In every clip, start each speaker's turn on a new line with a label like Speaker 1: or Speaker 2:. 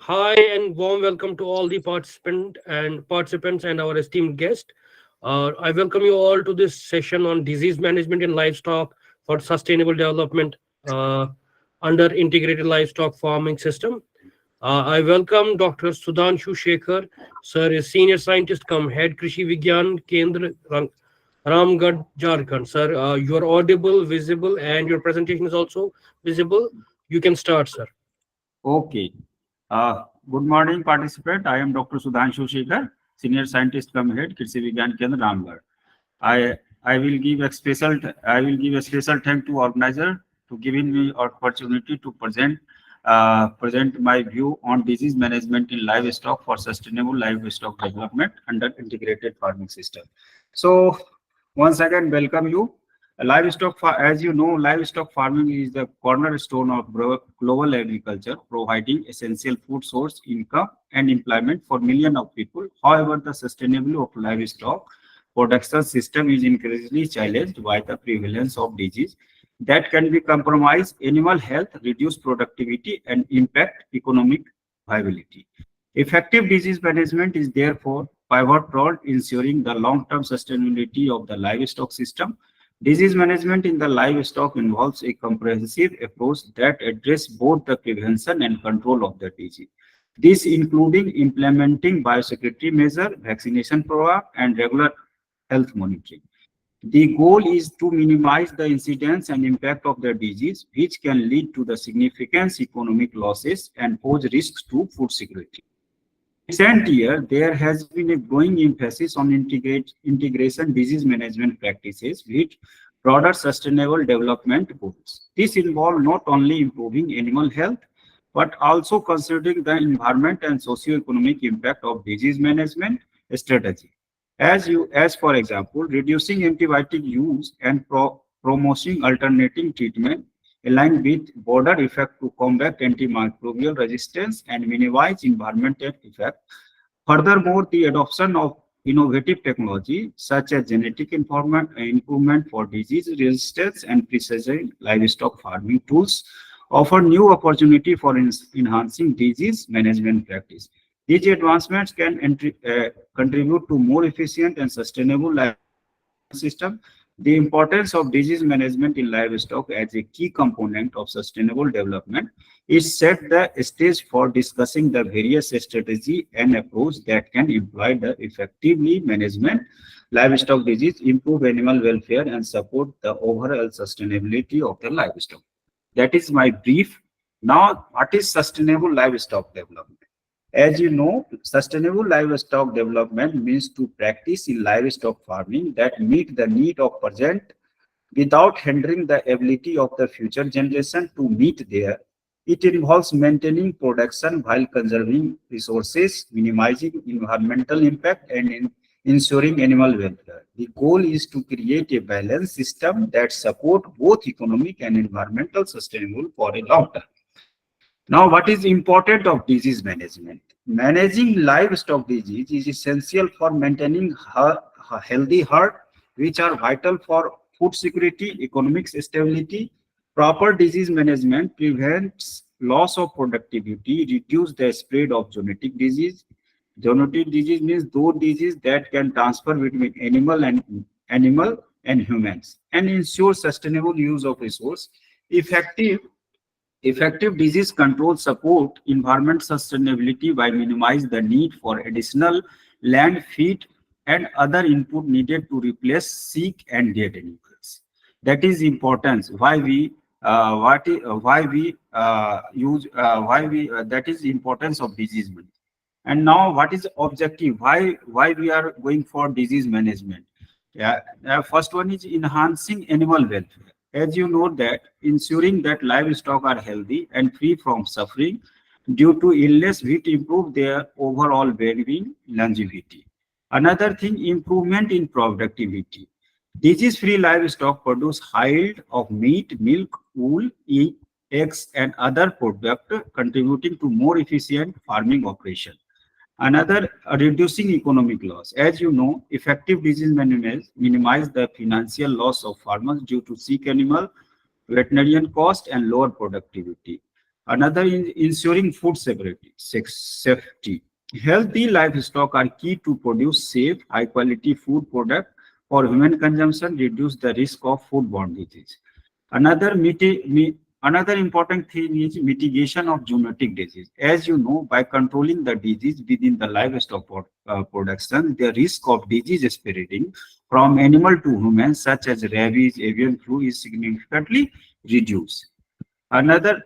Speaker 1: Hi and warm welcome to all the participants and our esteemed guest. I welcome you all to this session on disease management in livestock for sustainable development under integrated livestock farming system. I welcome Dr. Sudhanshu Shekhar, sir, is senior scientist come head Krishi Vigyan Kendra Ramgarh, Jharkhand. Sir, you are audible, visible, and your presentation is also visible. You can start, sir.
Speaker 2: Okay. Good morning, participant. I am Dr. Sudhanshu Shekhar, Senior Scientist come head, Krishi Vigyan Kendra Ramgarh. I will give a special thank to organizer to giving me opportunity to present my view on disease management in livestock for sustainable livestock development under integrated farming system. So once again, welcome you. As you know, livestock farming is the cornerstone of global agriculture, providing essential food source, income, and employment for millions of people. However, the sustainability of livestock production system is increasingly challenged by the prevalence of disease that can be compromise animal health, reduce productivity, and impact economic viability. Effective disease management is therefore pivotal in ensuring the long-term sustainability of the livestock system. Disease management in the livestock involves a comprehensive approach that addresses both the prevention and control of the disease. This including implementing biosecurity measure, vaccination program, and regular health monitoring. The goal is to minimize the incidence and impact of the disease, which can lead to the significant economic losses and pose risks to food security. In recent years, there has been a growing emphasis on integration disease management practices with broader sustainable development goals. This involves not only improving animal health, but also considering the environment and socio-economic impact of disease management strategy. As for example, reducing antibiotic use and promoting alternating treatment aligned with broader effect to combat antimicrobial resistance and minimize environmental effect. Furthermore, the adoption of innovative technology such as improvement for disease resistance and precision livestock farming tools offer new opportunity for enhancing disease management practice. These advancements can contribute to more efficient and sustainable system. The importance of disease management in livestock as a key component of sustainable development is set the stage for discussing the various strategy and approach that can imply the effectively management livestock disease, improve animal welfare, and support the overall sustainability of the livestock. That is my brief. Now, what is sustainable livestock development? As you know, sustainable livestock development means to practice in livestock farming that meet the need of present without hindering the ability of the future generation to meet their. It involves maintaining production while conserving resources, minimizing environmental impact, and ensuring animal welfare. The goal is to create a balanced system that supports both economic and environmental sustainable for a long term. Now, what is important of disease management? Managing livestock disease is essential for maintaining a healthy herd, which are vital for food security, economic stability. Proper disease management prevents loss of productivity, reduce the spread of genetic disease. Genetic disease means those disease that can transfer between animal and humans, and ensure sustainable use of resource. Effective Effective disease control support environment sustainability by minimize the need for additional land, feed, and other input needed to replace sick and dead animals. That is importance. Why we what I- why we use why we That is importance of disease management. And now, what is objective? Why we are going for disease management? Yeah, first one is enhancing animal welfare. As you know that ensuring that livestock are healthy and free from suffering due to illness will improve their overall well-being longevity. Another thing, improvement in productivity. Disease-free livestock produce high yield of meat, milk, wool, eggs, and other products, contributing to more efficient farming operation. Another, reducing economic loss. As you know, effective disease management minimize the financial loss of farmers due to sick animal, veterinarian cost, and lower productivity. Another is ensuring food safety. Healthy livestock are key to produce safe, high-quality food product for human consumption, reduce the risk of foodborne disease. Another important thing is mitigation of zoonotic disease. As you know, by controlling the disease within the livestock production, the risk of disease spreading from animal to human, such as rabies, avian flu, is significantly reduced. Another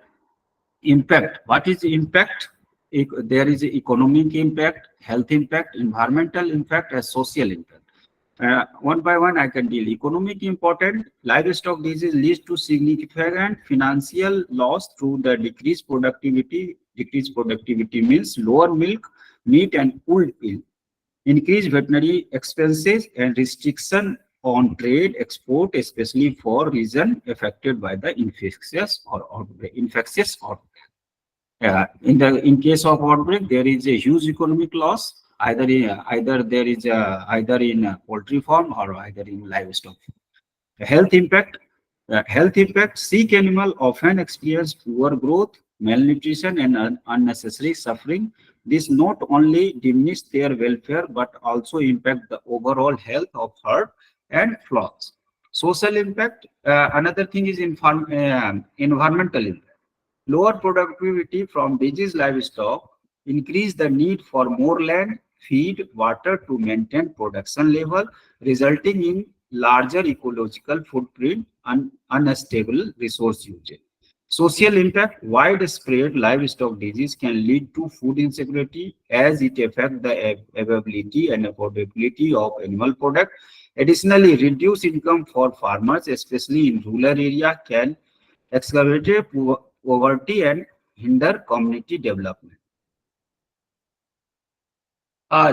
Speaker 2: impact. What is impact? There is economic impact, health impact, environmental impact, and social impact. One by one, I can deal. Economic important, livestock disease leads to significant financial loss through the decreased productivity. Decreased productivity means lower milk, meat, and wool yield. Increased veterinary expenses and restriction on trade export, especially for region affected by the infectious outbreak. In case of outbreak, there is a huge economic loss. Either in poultry farm or either in livestock. Health impact. Health impact. Sick animal often experience poor growth, malnutrition, and unnecessary suffering. This not only diminish their welfare but also impact the overall health of herd and flocks. Social impact. Another thing is environmental impact. Lower productivity from diseased livestock increase the need for more land, feed, water to maintain production level, resulting in larger ecological footprint and unstable resource usage. Social impact. Widespread livestock disease can lead to food insecurity as it affects the availability and affordability of animal product. Additionally, reduced income for farmers, especially in rural area, can exacerbate poverty and hinder community development.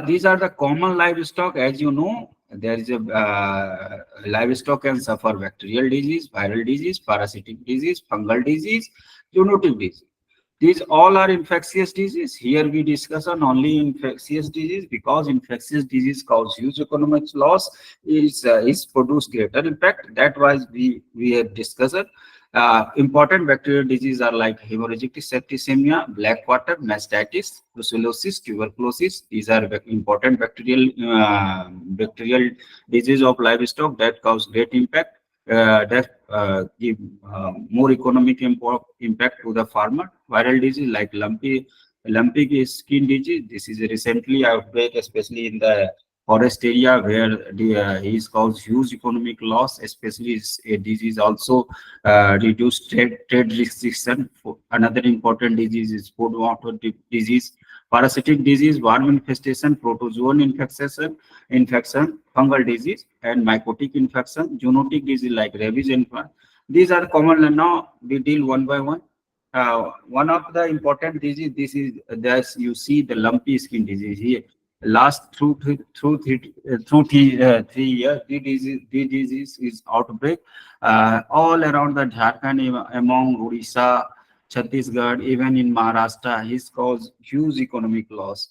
Speaker 2: These are the common livestock. As you know, there is a livestock can suffer bacterial disease, viral disease, parasitic disease, fungal disease, zoonotic disease. These all are infectious disease. Here we discuss on only infectious disease because infectious disease cause huge economic loss, is produce greater impact. That was we have discussed. Important bacterial diseases are like hemorrhagic septicemia, black water, mastitis, brucellosis, tuberculosis. These are important bacterial disease of livestock that cause great impact. That give more economic impact to the farmer. Viral disease like lumpy skin disease. This is a recently outbreak, especially in the forest area where the is caused huge economic loss. Especially a disease also reduced trade restriction. Another important disease is foodborne disease, parasitic disease, worm infestation, protozoan infection, fungal disease, and mycotic infection, zoonotic disease like rabies and these are common. And now we deal one by one. One of the important disease, this is that you see the lumpy skin disease here. Last through 3 years, the disease is outbreak all around the Jharkhand, among Odisha, Chhattisgarh, even in Maharashtra. Has caused huge economic loss.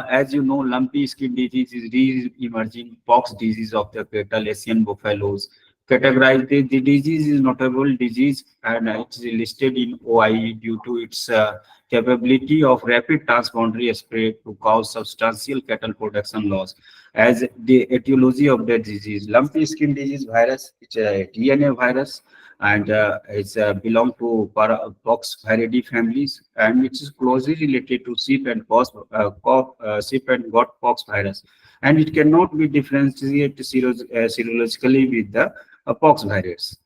Speaker 2: As you know, lumpy skin disease is re-emerging pox disease of the cattle, Asian buffaloes. Categorized, the disease is notable disease and it is listed in OIE due to its capability of rapid transboundary spread to cause substantial cattle production loss. As the etiology of the disease, lumpy skin disease virus, it's a DNA virus and it's belong to pox viridae families, and it is closely related to sheep and goat pox virus, and it cannot be differentiated serologically with the pox virus.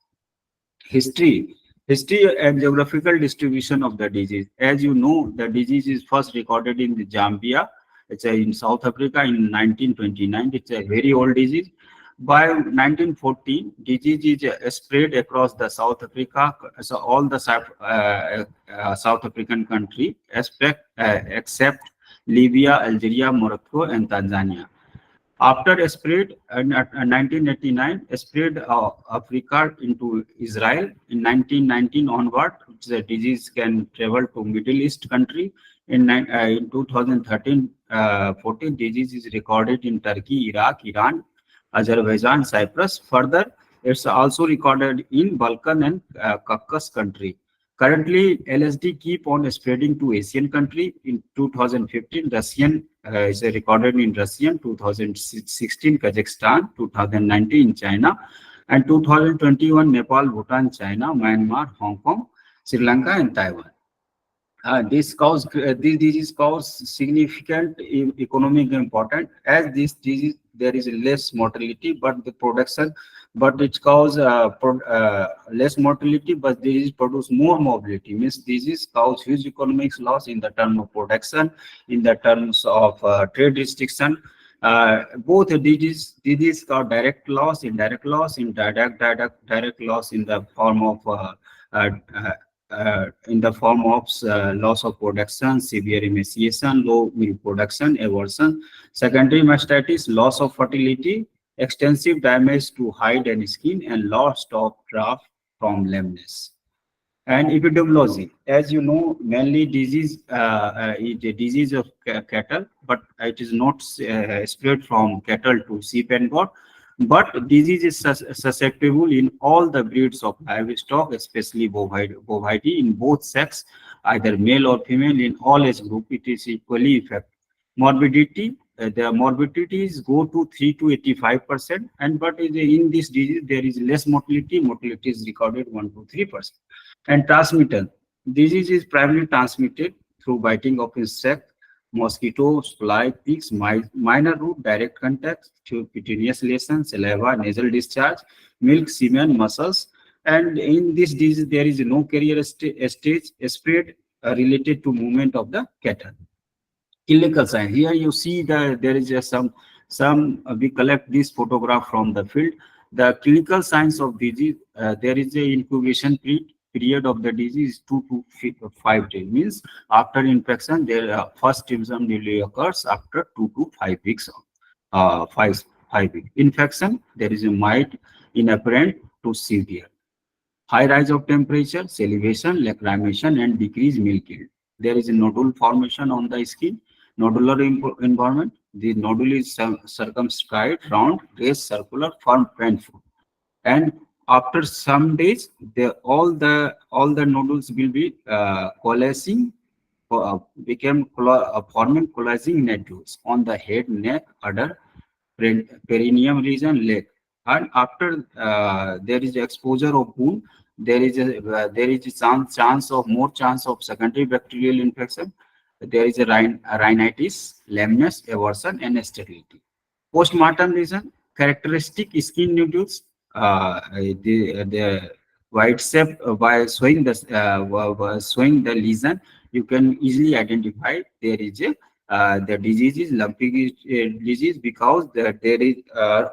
Speaker 2: History. History and geographical distribution of the disease. As you know, the disease is first recorded in the Zambia. It's in South Africa in 1929. It's a very old disease. By 1914, disease is spread across the South Africa, so all the South African country, except Libya, Algeria, Morocco, and Tanzania. After a spread in 1989, spread Africa into Israel. In 1919 onward, the disease can travel to Middle East country. In 2013-14, disease is recorded in Turkey, Iraq, Iran, Azerbaijan, Cyprus. Further, it's also recorded in Balkan and Caucasus country. Currently, LSD keep on spreading to Asian country. In 2015, Russian is recorded in Russian, 2016 Kazakhstan, 2019 China, and 2021 Nepal, Bhutan, China, Myanmar, Hong Kong, Sri Lanka, and Taiwan. This disease cause significant economic important. As this disease there is less mortality, but the production, but it cause less mortality, but disease produce more mobility. Means disease cause huge economic loss in the term of production, in the terms of trade restriction. Both disease cause direct loss, indirect loss, direct loss in the form of uh, uh, loss of production, severe emaciation, low milk production, abortion, secondary mastitis, loss of fertility, extensive damage to hide and skin, and loss of draft from lameness. And epidemiology, as you know, mainly disease is a disease of cattle, but it is not spread from cattle to sheep and goat. But disease is susceptible in all the breeds of livestock, especially bovidity in both sex, either male or female. In all age group, it is equally effective. Morbidity, the morbidities go to 3 to 85%, and but in this disease there is less mortality. Mortality is recorded 1 to 3%. And transmittal. Disease is primarily transmitted through biting of insect, mosquitoes, fly, ticks, minor root, direct contact, through cutaneous lesion, saliva, nasal discharge, milk, semen, muscles. And in this disease, there is no carrier stage spread related to movement of the cattle. Clinical sign. Here you see that there is some we collect this photograph from the field. The clinical signs of disease, there is a incubation period of the disease 2 to 5 days. Means after infection, their first symptom usually occurs after 2 to 5 weeks. Uh, five 5 weeks. Infection, there is a mild, inapparent to severe. High rise of temperature, salivation, lacrimation, and decreased milk yield. There is a nodule formation on the skin, nodular environment. The nodule is circumscribed, round, raised, circular, firm, painful. And after some days, all the nodules will be coalescing, forming coalescing nodules on the head, neck, udder, perineum region, leg. And after there is exposure of wound, there is a chance of secondary bacterial infection. There is a rhinitis, lameness, aversion, and sterility. Postmortem lesion, characteristic skin nodules, the white shape. By showing the lesion, you can easily identify there is a the disease is lumpy disease, because there is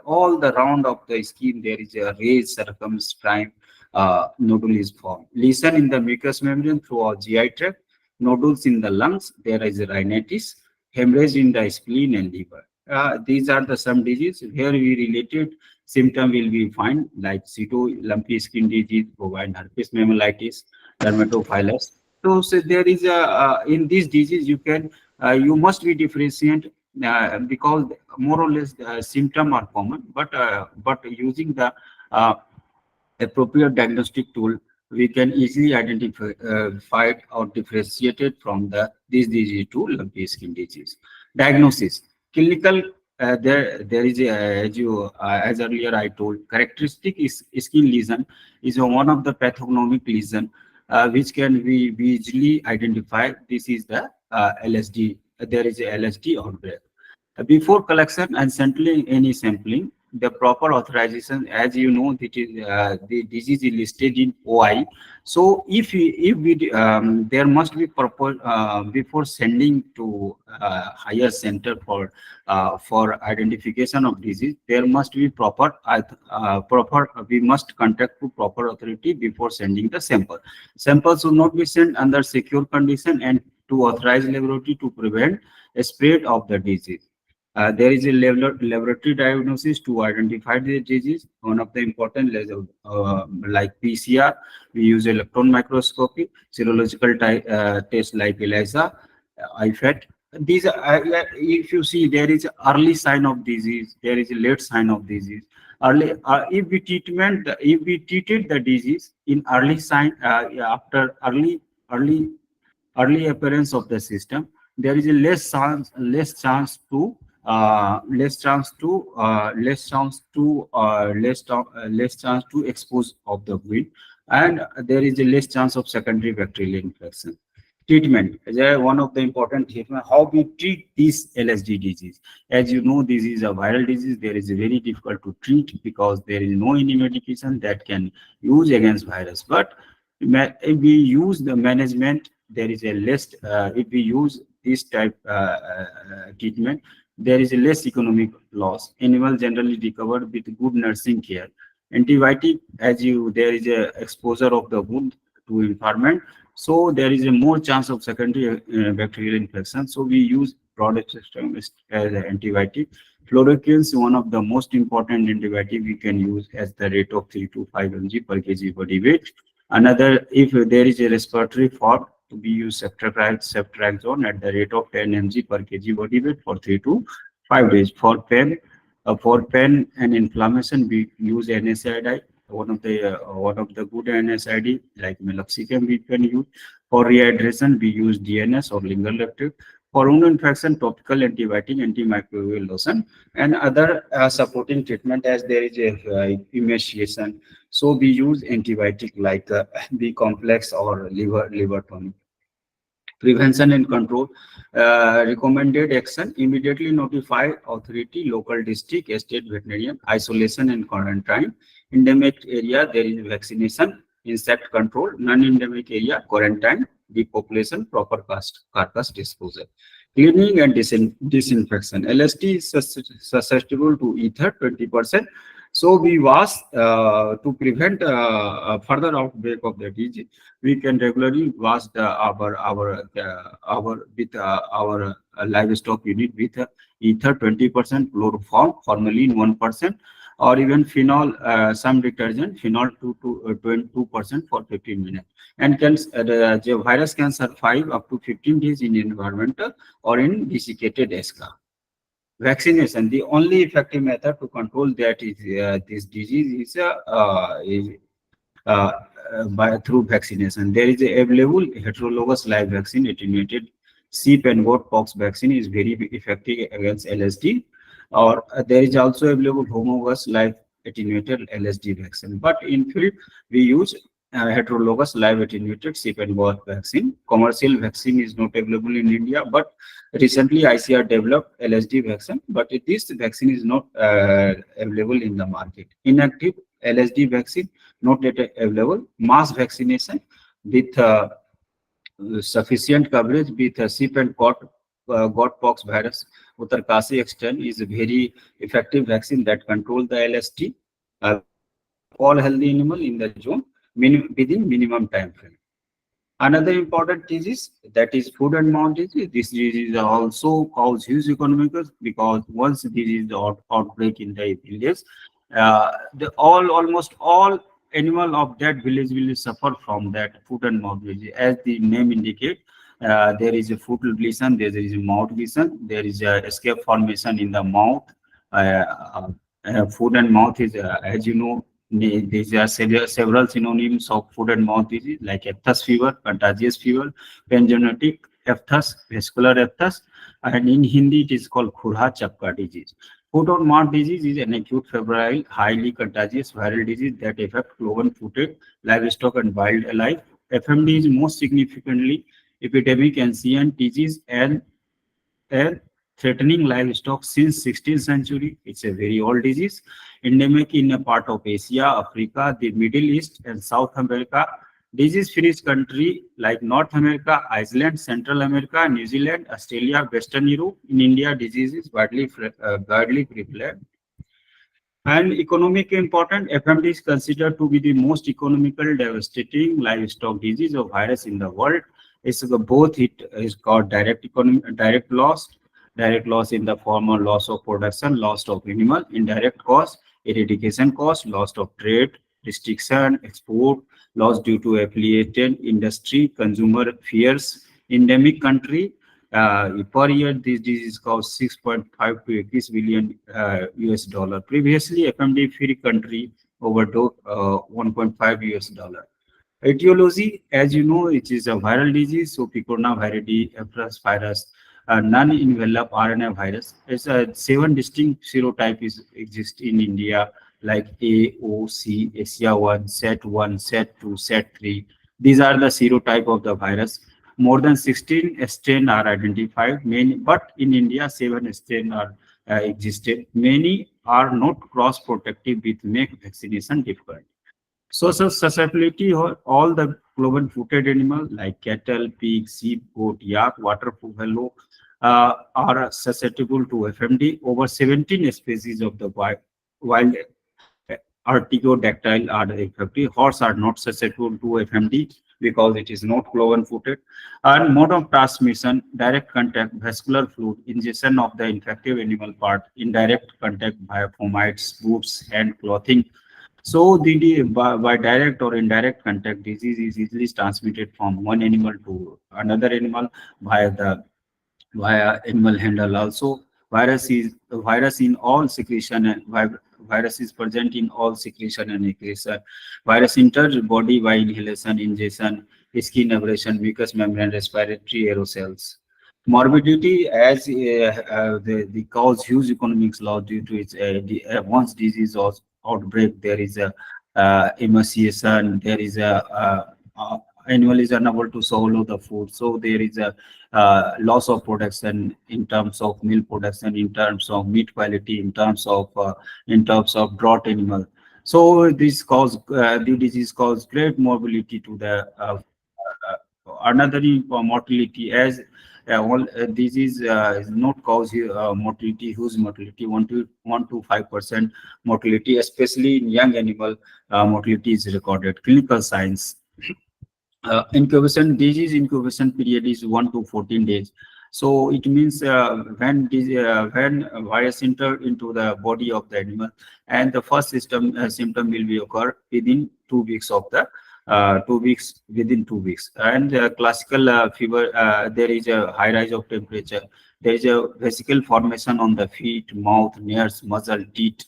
Speaker 2: all the round of the skin there is a raised circumscribed nodule is formed. Lesion in the mucous membrane throughout GI tract, nodules in the lungs, there is a rhinitis, hemorrhage in the spleen and liver. These are the some diseases. Here we related symptom will be found like cyto, lumpy skin disease, bovine herpes mammalitis, dermatophilus. So there is a in this disease you must be differentiate because more or less symptom are common, but using the uh, appropriate diagnostic tool, we can easily identify fight or differentiate it from this disease to lumpy skin disease. Diagnosis. Clinical, there is a, as earlier I told, characteristic is skin lesion is one of the pathognomic lesion which can be easily identify. This is the LSD. There is a LSD outbreak. Before collection and sampling, the proper authorization, as you know, the disease is listed in OI. So there must be proper before sending to higher center for identification of disease. There must be proper. We must contact to proper authority before sending the sample. Samples should not be sent under secure condition and to authorized laboratory to prevent a spread of the disease. There is a laboratory diagnosis to identify the disease. One of the important like PCR, we use electron microscopy, serological test like ELISA, IFAT. These if you see there is early sign of disease, there is a late sign of disease. Early, if we treated the disease in early sign, after early early appearance of the system, there is a less chance to expose of the wound, and there is a less chance of secondary bacterial infection. Treatment is one of the important treatment. How we treat this LSD disease? As you know, this is a viral disease. There is a very difficult to treat because there is no any medication that can use against virus. But if we use the management, there is a less. If we use this type treatment, there is a less economic loss. Animal generally recover with good nursing care. Antibiotic, as you there is a exposure of the wound to environment, so there is a more chance of secondary bacterial infection. So we use broad spectrum as an antibiotic. Fluoroquine is one of the most important antibiotic we can use as the rate of 3 to 5 mg per kg body weight. Another, if there is a respiratory fault, to be used ceftriaxone at the rate of 10 mg per kg body weight for 3 to 5 days. For pain and inflammation, we use NSAID. One of the good NSAID like meloxicam we can use. For rehydration, we use DNS or lingulective. For wound infection, topical antibiotic, antimicrobial lotion, and other supporting treatment as there is a emaciation. So we use antibiotic like B complex or liver tonic. Prevention and control. Recommended action: immediately notify authority, local, district, state veterinarian. Isolation and quarantine. Endemic area, there is vaccination. Insect control. Non-endemic area, quarantine. Depopulation, proper carcass disposal. Cleaning and disinfection. LSD is susceptible to ether 20%. So we wash to prevent further outbreak of the disease. We can regularly wash our livestock unit with ether 20%, chloroform, formalin 1%, or even phenol, some detergent, phenol 22% for 15 minutes. And the virus can survive up to 15 days in environmental or in desiccated esca. Vaccination, the only effective method to control that is this disease is through vaccination. There is a available heterologous live vaccine, attenuated sheep and goat pox vaccine is very effective against LSD. Or there is also available homologous live attenuated LSD vaccine. But in field, we use heterologous live attenuated sheep and goat vaccine. Commercial vaccine is not available in India, but recently ICR developed LSD vaccine, but this vaccine is not available in the market. Inactive LSD vaccine not yet available. Mass vaccination with sufficient coverage with sheep and goat pox virus Uttarkasi extent is a very effective vaccine that control the LSD. All healthy animal in the zone within minimum time frame. Another important disease, that is foot and mouth disease. This disease also cause huge economic cost because once this is the outbreak in the village, almost all animal of that village will suffer from that foot and mouth disease. As the name indicate, there is a foot lesion, there is a mouth lesion, there is a escape formation in the mouth. Foot and mouth is, as you know, these are several synonyms of foot and mouth disease like aphthous fever, contagious fever, pangenetic aphthous, vascular aphthous, and in Hindi it is called khurha chapka disease. Foot or mouth disease is an acute febrile, highly contagious viral disease that affects cloven-footed livestock and wildlife. FMD is most significantly epidemic ancient disease and threatening livestock since 16th century. It's a very old disease, endemic in a part of Asia, Africa, the Middle East, and South America. Disease-free country like North America, Iceland, Central America, New Zealand, Australia, Western Europe. In India, disease is widely prevalent. And economic important, FMD is considered to be the most economical devastating livestock disease of virus in the world. It's both it is called direct loss in the form of loss of production, loss of animal, indirect cost, eradication cost, loss of trade, restriction, export, loss due to affiliated industry, consumer fears. Endemic country, Per year, this disease costs 6.5 to 80 billion US dollar. Previously, FMD-free country overdosed 1.5 US dollar. Etiology, as you know, it is a viral disease. So, picornaviridae, Ephraim virus, non-enveloped RNA virus. It's a seven distinct serotypes exist in India, like A, O, C, Asia 1, Set 1, Set 2, Set 3. These are the serotype of the virus. More than 16 strains are identified. Many, but in India, seven strains are existed. Many are not cross-protective, which make vaccination difficult. Social susceptibility or all the cloven-footed animals like cattle, pig, sheep, goat, yak, water buffalo are susceptible to FMD. Over 17 species of the wild artiodactyl are effective. Horse are not susceptible to FMD because it is not cloven-footed. And mode of transmission, direct contact, vascular fluid, ingestion of the infective animal part, indirect contact via fomites, boots, hand, clothing. So by direct or indirect contact, disease is easily transmitted from one animal to another animal via the via animal handle. Also, virus in all secretion and virus is present in all secretion and excretion. Virus enters body by inhalation, ingestion, skin abrasion, mucous membrane, respiratory aerosols. Morbidity, as the cause huge economic loss due to its once disease or outbreak, there is a emaciation, there is a animal is unable to swallow the food, so there is a loss of production in terms of milk production, in terms of meat quality, in terms of drought animal. So this cause the disease cause great mobility to the another mortality, as all disease is not cause mortality, huge mortality, 1 to 5% mortality, especially in young animal. Mortality is recorded. Clinical signs. Incubation disease incubation period is 1 to 14 days. So it means when virus enter into the body of the animal, and the first symptom will be occur within 2 weeks of the 2 weeks, within 2 weeks. And classical fever, there is a high rise of temperature. There is a vesicle formation on the feet, mouth, nails, muscle, teeth.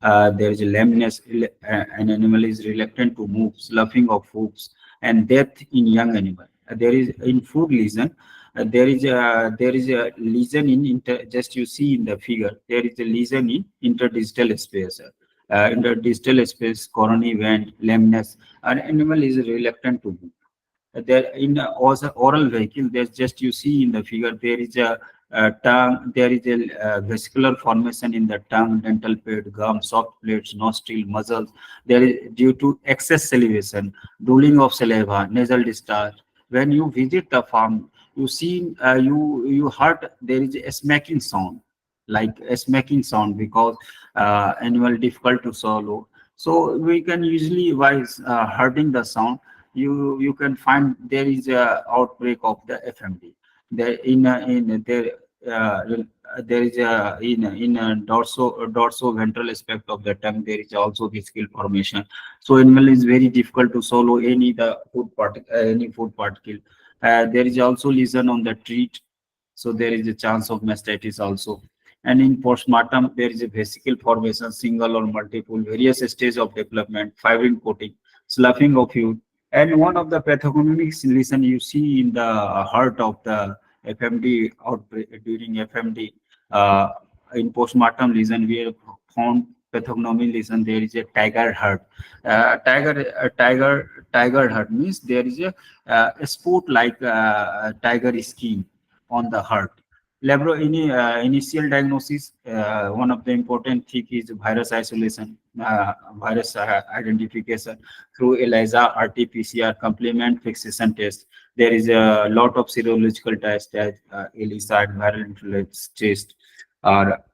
Speaker 2: There is a lameness. An animal is reluctant to move, sloughing of hooves, and death in young animal. There is in food lesion. There is a lesion in just you see in the figure. There is a lesion in interdigital space. Interdigital space, coronary vein, lameness. An animal is reluctant to move. There in also oral vehicle, there's just you see in the figure, there is a tongue, there is a vesicular formation in the tongue, dental plate, gum, soft plates, nostril, muscles. There is due to excess salivation, drooling of saliva, nasal discharge. When you visit the farm, you see you heard there is a smacking sound, like a smacking sound, because animal difficult to swallow. So we can usually, by hearing the sound, you can find there is a outbreak of the FMD. There in there there is a in a dorso ventral aspect of the tongue, there is also vesicle formation. So animal is very difficult to swallow any food particle. There is also lesion on the teeth, so there is a chance of mastitis also. And in postmortem, there is a vesicle formation, single or multiple, various stages of development, fibrin coating, sloughing of hue. And one of the pathognomic lesion you see in the heart of the FMD outbreak during FMD, uh, in postmortem lesion, we have found pathognomic lesion. There is a tiger heart. Tiger heart means there is a spot like tiger skin on the heart. Initial diagnosis, one of the important thing is virus isolation, virus identification through ELISA, RT-PCR, complement fixation test. There is a lot of serological tests as ELISA and viral influenza test are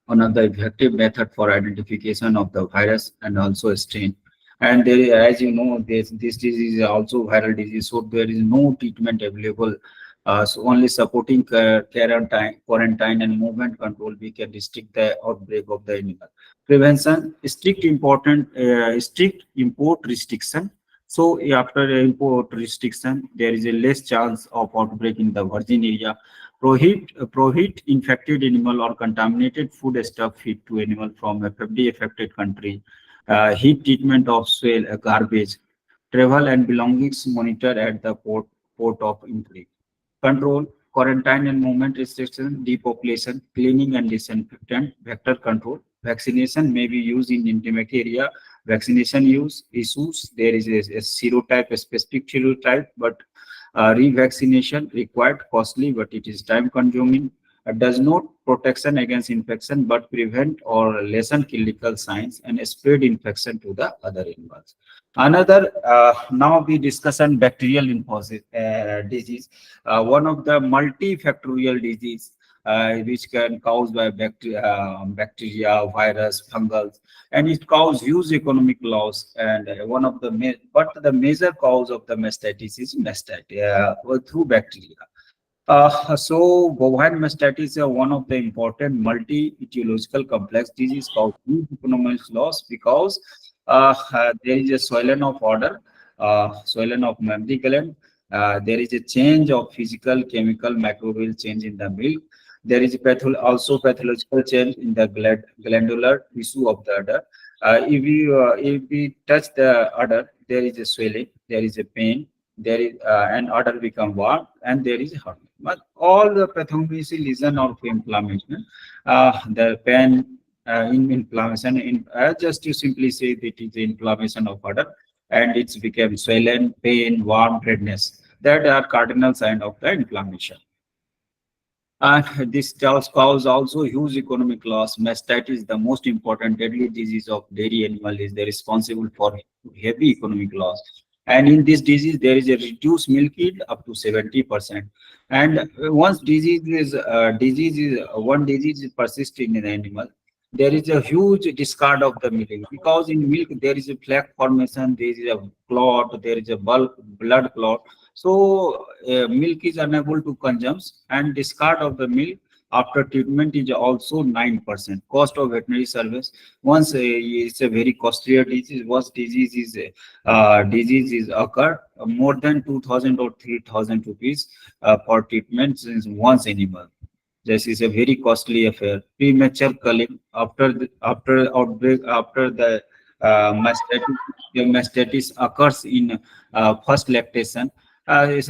Speaker 2: one of the effective method for identification of the virus and also strain. And there, as you know, this disease is also viral disease, so there is no treatment available. So only supporting quarantine and movement control, we can restrict the outbreak of the animal. Prevention, strict import restriction, So after import restriction, there is a less chance of outbreak in the virgin area. Prohibit infected animal or contaminated food stuff feed to animal from FFD affected country. Heat treatment of soil, garbage, travel and belongings monitor at the port of entry. Control, quarantine and movement restriction, depopulation, cleaning and disinfectant, vector control. Vaccination may be used in endemic area. Vaccination use issues. There is a serotype, a specific serotype, but revaccination required, costly, but it is time consuming. Does not protection against infection, but prevent or lessen clinical signs and spread infection to the other animals. Another, now we discuss on bacterial disease, one of the multifactorial disease which can caused by bacteria, virus, fungal, and it causes huge economic loss. And one of the but the major cause of the mastitis is mastitis through bacteria. So bovine mastitis is one of the important multi-etiological complex disease called economic loss because there is a swelling of order, swelling of mammary gland. There is a change of physical, chemical, microbial change in the milk. There is a also pathological change in the glandular tissue of the udder. If we touch the udder, there is a swelling, there is a pain, there is and udder become warm, and there is a hurt. But all the pathology lesion or inflammation, the pain in inflammation, just to simply say that it is inflammation of udder, and it's become swollen, pain, warm, redness. That are cardinal sign of the inflammation. And this does cause also huge economic loss. Mastitis, the most important deadly disease of dairy animal, is the responsible for heavy economic loss. And in this disease, there is a reduced milk yield up to 70%. And once one disease is persisting in the animal, there is a huge discard of the milk, because in milk there is a plaque formation, there is a clot, there is a bulk blood clot. So milk is unable to consume, and discard of the milk after treatment is also 9%. Cost of veterinary service, once it's a very costly disease. Once disease is occurred, more than 2,000 or 3,000 rupees for treatment since once animal. This is a very costly affair. Premature culling after outbreak, after the mastitis occurs in first lactation. It's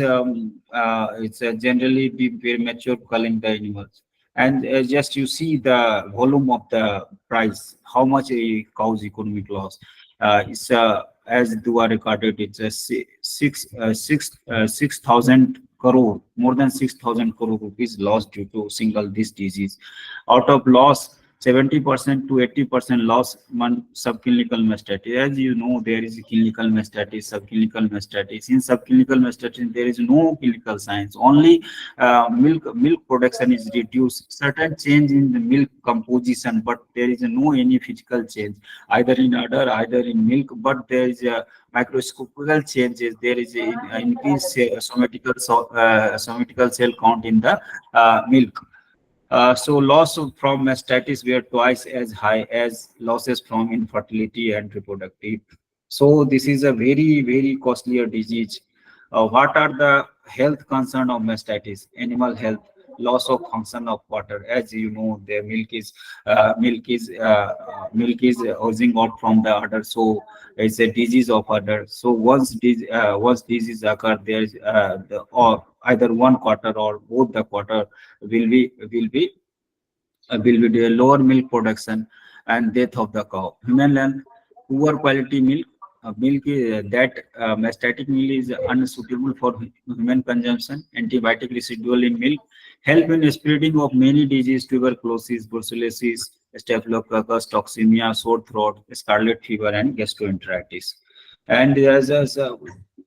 Speaker 2: generally be premature culling the animals. And just you see the volume of the price, how much a cause economic loss. It's as Dua recorded, it's a 6,000 crore, more than 6,000 crore rupees lost due to single this disease. Out of loss, 70% to 80% loss on subclinical mastitis. As you know, there is clinical mastitis, subclinical mastitis. In subclinical mastitis, there is no clinical signs. Only milk production is reduced. Certain change in the milk composition, but there is no any physical change either in udder, either in milk. But there is a microscopical changes. There is an increased somatical cell count in the milk. So loss from mastitis were twice as high as losses from infertility and reproductive. So this is a very, very costlier disease. What are the health concern of mastitis? Animal health, loss of function of water. As you know, the milk is oozing out from the udder. So it's a disease of udder. So once disease occur, there is or either one quarter or both the quarter will be the lower milk production and death of the cow. Human land, poor quality milk. Mastitic milk is unsuitable for human consumption. Antibiotic residual in milk help in spreading of many diseases: tuberculosis, brucellosis, staphylococcus, toxemia, sore throat, scarlet fever, and gastroenteritis. And there's a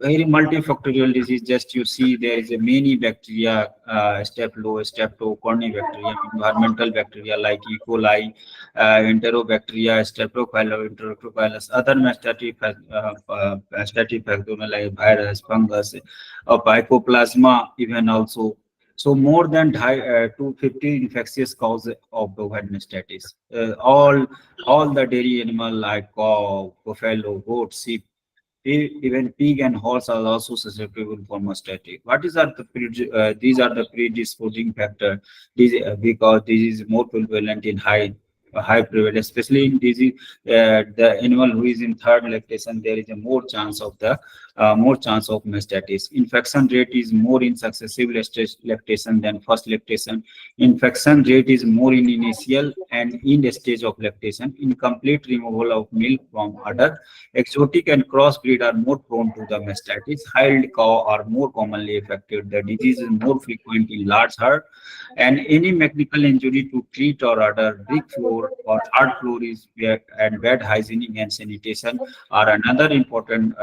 Speaker 2: very multifactorial disease. Just you see, there is a many bacteria, strepto, corynebacterium, environmental bacteria like E. coli, enterobacteria, streptococcus, other mastitis like virus, fungus, mycoplasma, even also. So more than 250 infectious causes of bovine mastitis. All the dairy animal like cow, buffalo, goat, sheep, Even pig and horse are also susceptible for mastitis. What is are the these are the predisposing factor. These because this is more prevalent in high prevalence, especially in disease. The animal who is in third lactation, there is a more chance of mastitis. Infection rate is more in successive lactation than first lactation. Infection rate is more in initial and end stage of lactation. Incomplete removal of milk from udder. Exotic and crossbreed are more prone to the mastitis. Wild cow are more commonly affected. The disease is more frequent in large herd, and any mechanical injury to treat or other brick floor or hard floor is and bad hygienic and sanitation are another important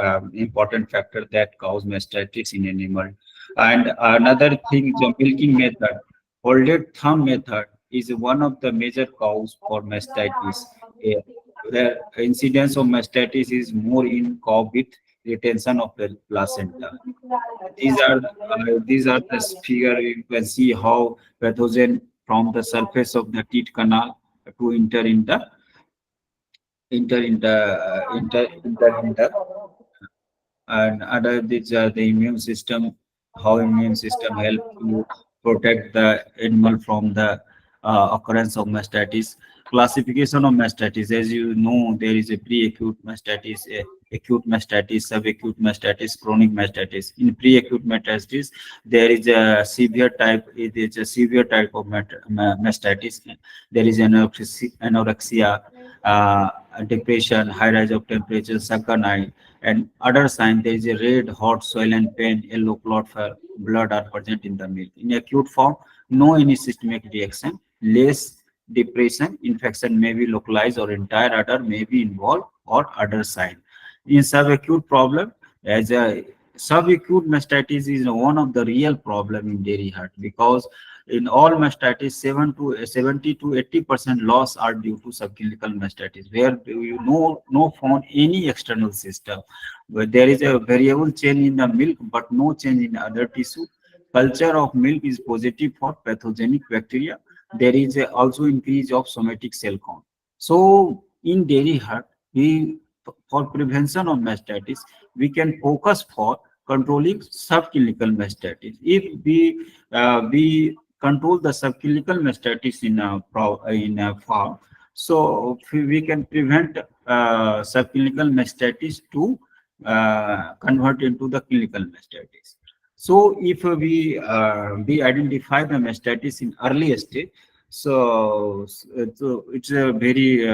Speaker 2: factor that cause mastitis in animal. And another thing, the milking method, folded thumb method is one of the major cause for mastitis. Eh, The incidence of mastitis is more in cow with retention of the placenta. These are the figure. You can see how pathogen from the surface of the teat canal to enter in the and other these are the immune system, how immune system help to protect the animal from the occurrence of mastitis. Classification of mastitis, as you know, there is a pre-acute mastitis, acute mastitis, subacute mastitis, chronic mastitis. In pre-acute mastitis, there is a severe type. It is a severe type of mastitis. There is anorexia, depression, high rise of temperature, sunken eye, and other sign. There is a red, hot, swollen, pain, yellow clot for blood are present in the milk. In acute form, no any systemic reaction, less depression, infection may be localized or entire udder may be involved or other sign. In subacute problem, as a subacute mastitis is one of the real problem in dairy herd, because in all mastitis, 70 to 80% loss are due to subclinical mastitis, where you no found any external system. Where there is a variable change in the milk, but no change in other tissue. Culture of milk is positive for pathogenic bacteria. There is also increase of somatic cell count. So in dairy herd, we for prevention of mastitis, we can focus for controlling subclinical mastitis. If we control the subclinical mastitis in a farm, so we can prevent subclinical mastitis to convert into the clinical mastitis. So if we identify the mastitis in early stage, so it's a very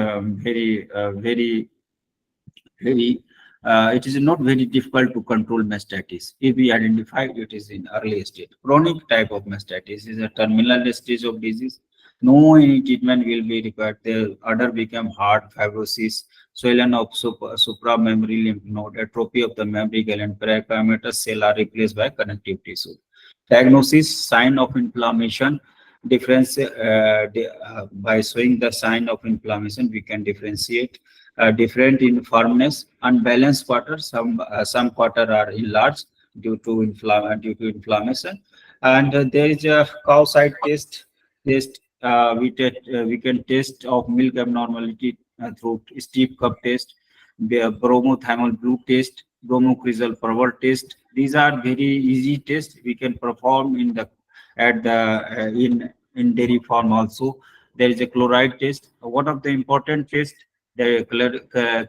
Speaker 2: it is not very difficult to control mastitis if we identify it is in early stage. Chronic type of mastitis is a terminal stage of disease. No any treatment will be required. The udder become hard, fibrosis, swelling of supramammary lymph node, atrophy of the mammary gland, paracaryomatous cell are replaced by connective tissue. Diagnosis, sign of inflammation, by showing the sign of inflammation, we can differentiate different in firmness, unbalanced quarter. Some quarter are enlarged due to inflammation, and there is a cow side test. We can test of milk abnormality through steep cup test, bromothermal blue test, bromocresol pervert test. These are very easy tests we can perform in the at the in dairy farm also. There is a chloride test. One of the important tests, the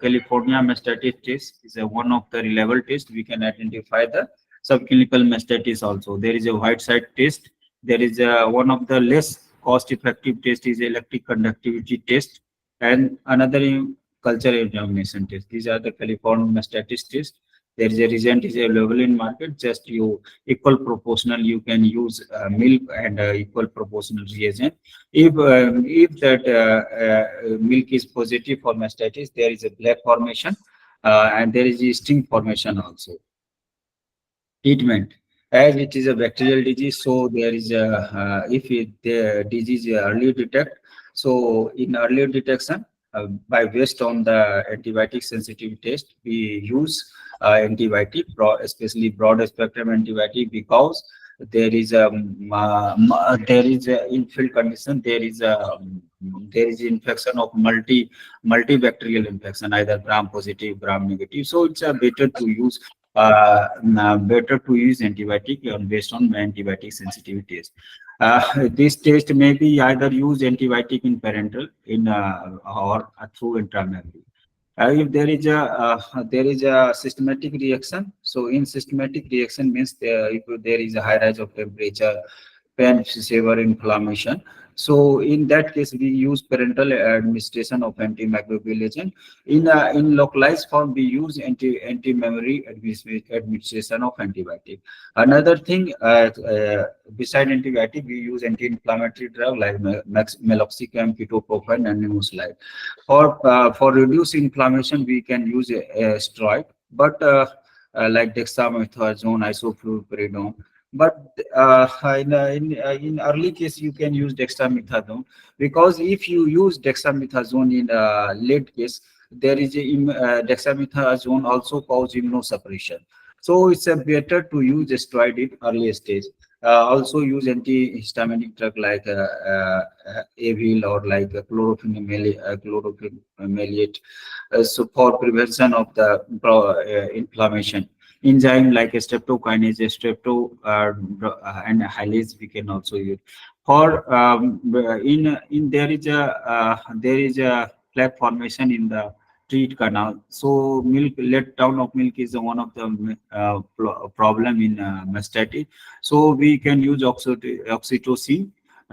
Speaker 2: California mastitis test is one of the reliable tests. We can identify the subclinical mastitis also. There is a white side test. There is one of the less cost effective test is electric conductivity test, and another culture examination test. These are the California mastitis test. There is a reagent is available in market. Just you equal proportional, you can use milk and equal proportional reagent. If that milk is positive for mastitis, there is a black formation and there is a sting formation also. Treatment, as it is a bacterial disease, so there is a the disease is early detect. So in earlier detection, by based on the antibiotic sensitivity test, we use antibiotic, especially broad spectrum antibiotic, because there is a there is a infield condition, there is infection of multibacterial infection, either gram positive, gram negative. So it's better to use antibiotic based on antibiotic sensitivity test. This test may be either use antibiotic in parental in or through intramammary. If there is a systematic reaction, so in systematic reaction means if there is a high rise of temperature, pain, fever, inflammation. So in that case, we use parental administration of antimicrobial agent. In localized form, we use anti-memory administration of antibiotic. Another thing, beside antibiotic, we use anti-inflammatory drug like meloxicam, ketoprofen, and nimesulide. For reduce inflammation, we can use a steroid, but like dexamethasone, isoflurpiridone. But in early case, you can use dexamethasone, because if you use dexamethasone in late case, there is dexamethasone also cause immunosuppression. So it's better to use a steroid in early stage. Also use antihistaminic drug like Avil or like chlorophenolate, so for prevention of the inflammation. Enzyme like streptokinase, and hylase we can also use. For in there is a plaque formation in the treat canal. So milk, let down of milk is one of the problem in mastitis. So we can use oxytocin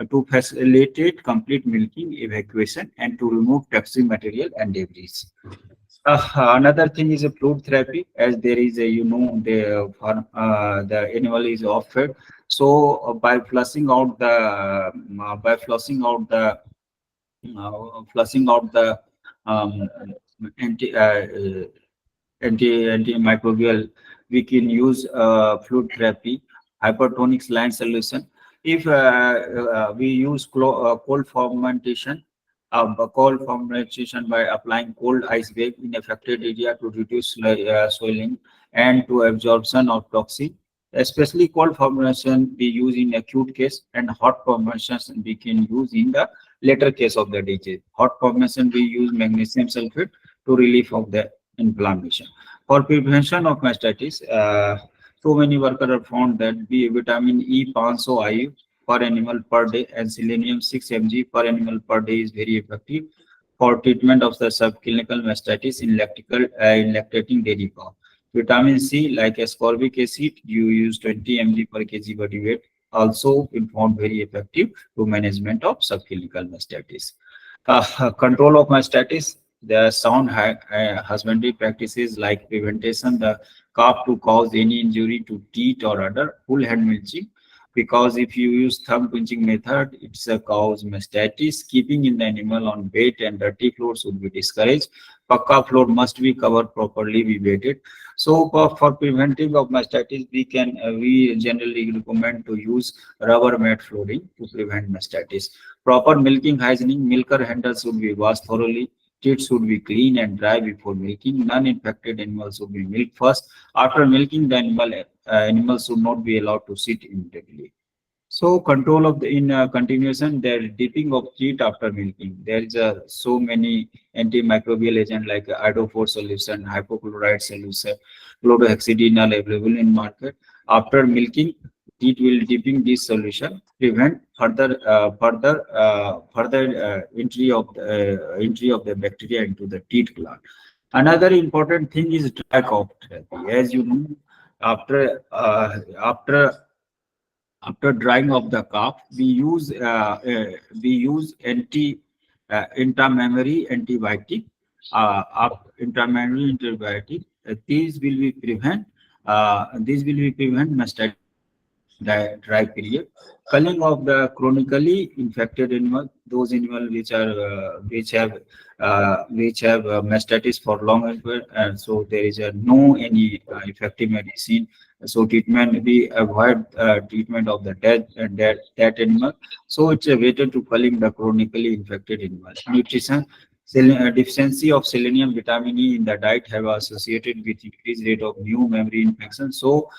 Speaker 2: to facilitate complete milking evacuation and to remove toxic material and debris. Another thing is a fluid therapy, as there is a, the animal is off fed. So by flushing out the um, anti antimicrobial, we can use fluid therapy, hypertonic saline solution. If we use cold fermentation by applying cold ice bag in affected area to reduce swelling and to absorption of toxin. Especially cold fermentation we use in acute case, and hot fermentation we can use in the later case of the disease. Hot fermentation we use magnesium sulfate to relief of the inflammation. For prevention of mastitis, so many workers have found that vitamin E 500 IU per animal per day and selenium 6 mg per animal per day is very effective for treatment of the subclinical mastitis in lactating dairy cow. Vitamin C, like ascorbic acid, you use 20 mg per kg body weight, also been found very effective to management of subclinical mastitis. Control of mastitis, the sound husbandry practices like prevention the calf to cause any injury to teat or udder, full hand mulching, because if you use thumb pinching method, it's a cause mastitis. Keeping in the animal on wet and dirty floors would be discouraged. Pakka floor must be covered properly, be weighted. So for preventive of mastitis, we generally recommend to use rubber mat flooring to prevent mastitis. Proper milking hygiene, milker handles should be washed thoroughly. Teats should be clean and dry before milking. Non-infected animals should be milked first. After milking, the animals should not be allowed to sit immediately. So control of the in continuation, there dipping of teat after milking. There is so many antimicrobial agent like iodophore solution, hypochlorite solution, chlorhexidinal available in market. After milking, teat will dipping this solution prevent further entry of the bacteria into the teat gland. Another important thing is dry cough therapy. As you know, after uh, after after drying of the calf, we use intramammary antibiotic. Intramammary antibiotic. These will be prevent mastitis during dry period. Culling of the chronically infected animal, those animals which have mastitis for long, and so there is no any effective medicine. So treatment, we avoid treatment of the dead animal. So it's a better to culling the chronically infected animal. Nutrition, Deficiency of selenium vitamin E in the diet have associated with increased rate of new memory infections. So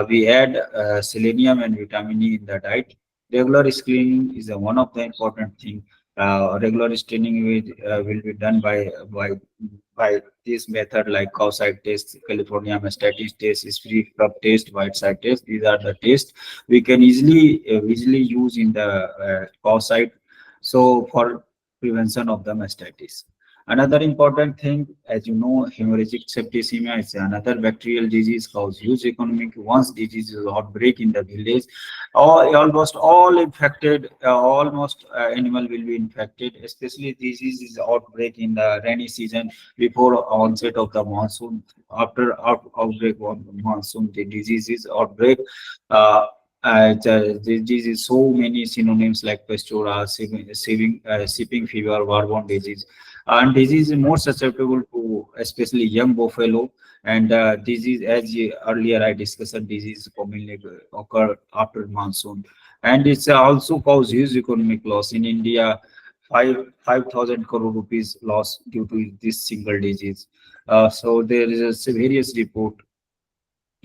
Speaker 2: we add selenium and vitamin E in the diet. Regular screening is one of the important thing. Regular screening will be done by this method like cow side test, California mastitis test, spree cup test, white side test. These are the tests we can easily use in the cow side. So for prevention of the mastitis. Another important thing, as you know, hemorrhagic septicemia is another bacterial disease cause huge economic. Once disease is outbreak in the village, almost all infected, almost animal will be infected. Especially disease is outbreak in the rainy season before onset of the monsoon. After outbreak of the monsoon, the disease is outbreak. Uh, this is so many synonyms like pastura, shipping fever, waterborne disease, and disease is more susceptible to especially young buffalo. And disease, as earlier I discussed, disease commonly occur after monsoon, and it's also cause huge economic loss in India. 5,000 crore rupees loss due to this single disease. So there is a various report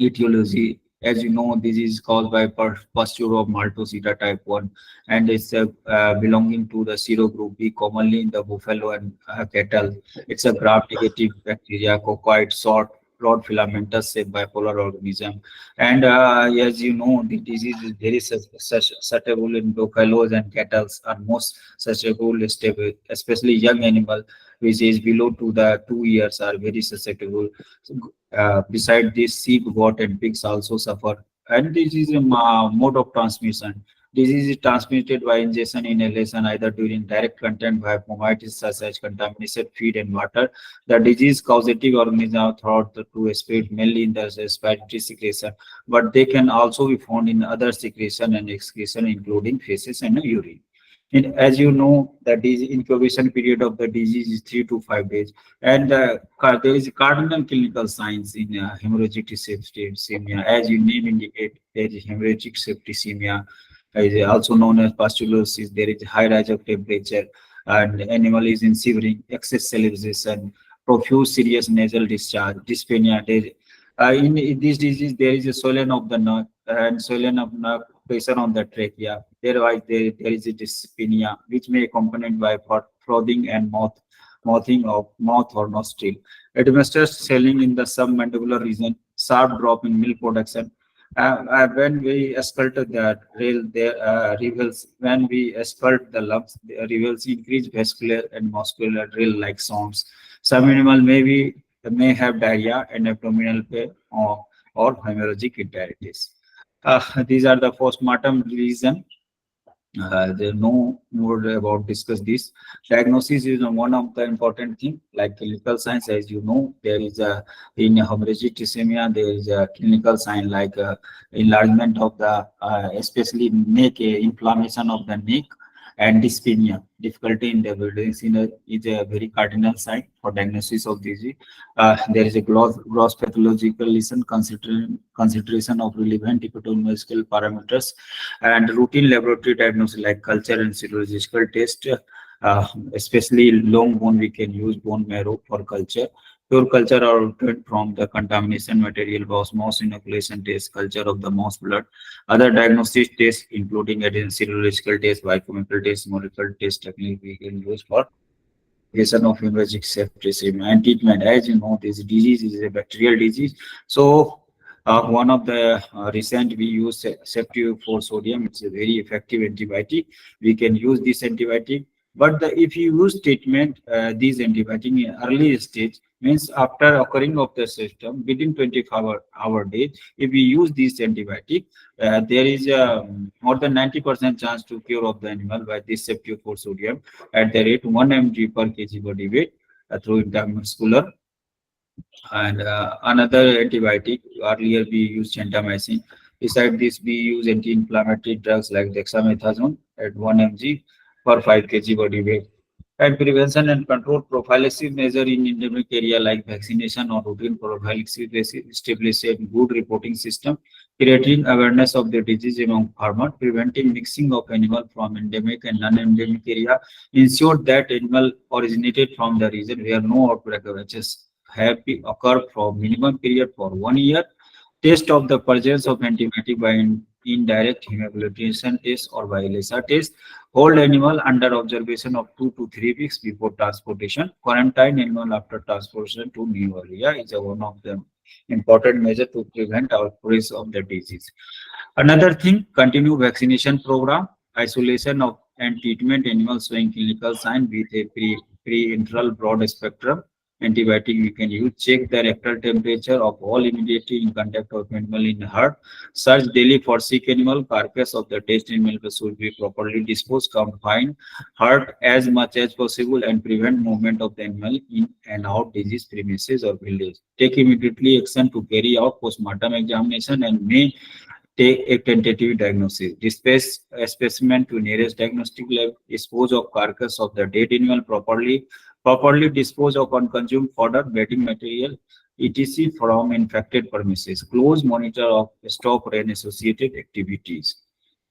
Speaker 2: etiology. As you know, this is caused by posture of Maltosida type 1, and it's belonging to the serogroup B, commonly in the buffalo and cattle. It's a gram-negative bacteria, coccoid, short, broad filamentous shaped bipolar organism. And as you know, the disease is very susceptible in buffaloes and cattle, are most susceptible, especially young animal, which is below to the 2 years, are very susceptible. So, beside this, sheep, goat, and pigs also suffer. And this is a mode of transmission. Disease is transmitted by ingestion, inhalation, either during direct contact by fomites such as contaminated feed and water. The disease causative organisms are thought to spread mainly in the respiratory secretion, but they can also be found in other secretion and excretion, including feces and urine. And as you know, the incubation period of the disease is 3 to 5 days, and there is cardinal clinical signs in hemorrhagic septicemia. As you name indicate, there is hemorrhagic septicemia, is also known as pustulosis. There is high rise of temperature, and animal is in shivering, excess salivation, profuse serious nasal discharge, dyspnea. In this disease, there is a swelling of the neck and swelling of neck, pressure on the trachea. There is a dyspnea, which may accompanied by frothing and mouthing of mouth or nostril. Administered swelling in the submandibular region, sharp drop in milk production. When we auscult the rail, there reveals when we auscult the lungs, reveals increased vascular and muscular drill-like sounds. Some animal may have diarrhea and abdominal pain or hemorrhagic enteritis. These are the postmortem reason. There no more about discuss this. Diagnosis is one of the important thing, like clinical signs. As you know, there is a in hemorrhagic thalassemia, there is a clinical sign like enlargement of the especially neck, inflammation of the neck, and dyspnea. Difficulty in the breathing is a very cardinal sign for diagnosis of disease. There is a gross pathological lesion, consideration of relevant epidemiological parameters, and routine laboratory diagnosis like culture and serological test. Especially long bone, we can use bone marrow for culture. Pure culture are obtained from the contamination material, mouse inoculation test, culture of the mouse blood. Other diagnostic tests, including serological test, biochemical test, molecular test technique, we can use for investigation of hemorrhagic septicemia and treatment. As you know, this disease is a bacterial disease. So, one of the recent we use for sodium. It's a very effective antibiotic. We can use this antibiotic, but if you use treatment, these antibiotic in early stage means after occurring of the system within 24-hour days, if we use this antibiotic, there is a more than 90% chance to cure of the animal by this for sodium at the rate 1 mg per kg body weight through intramuscular. And another antibiotic, earlier we used gentamicin. Beside this, we use anti-inflammatory drugs like dexamethasone at 1 mg per 5 kg body weight. And prevention and control prophylaxis measure in endemic area like vaccination or routine prophylaxis establish a good reporting system, creating awareness of the disease among farmers, preventing mixing of animal from endemic and non-endemic area, ensure that animal originated from the region where no outbreak of HS have occurred for minimum period for 1 year, test of the presence of antibiotic by indirect hemoglobination test or by ELISA test, hold animal under observation of 2 to 3 weeks before transportation, quarantine animal after transportation to new area is one of the important measure to prevent outbreaks of the disease. Another thing, continue vaccination program, isolation of and treatment animals showing clinical sign with a pre-enteral broad spectrum antibiotic we can use. Check the rectal temperature of all immediately in contact of animal in herd. Search daily for sick animal. Carcass of the dead animal should be properly disposed. Confine herd as much as possible and prevent movement of the animal in and out disease premises or village. Take immediately action to carry out postmortem examination and may take a tentative diagnosis. Dispatch a specimen to nearest diagnostic lab. Dispose of carcass of the dead animal properly. Properly dispose of unconsumed fodder, bedding material, etc. from infected premises. Close monitor of stop rain associated activities.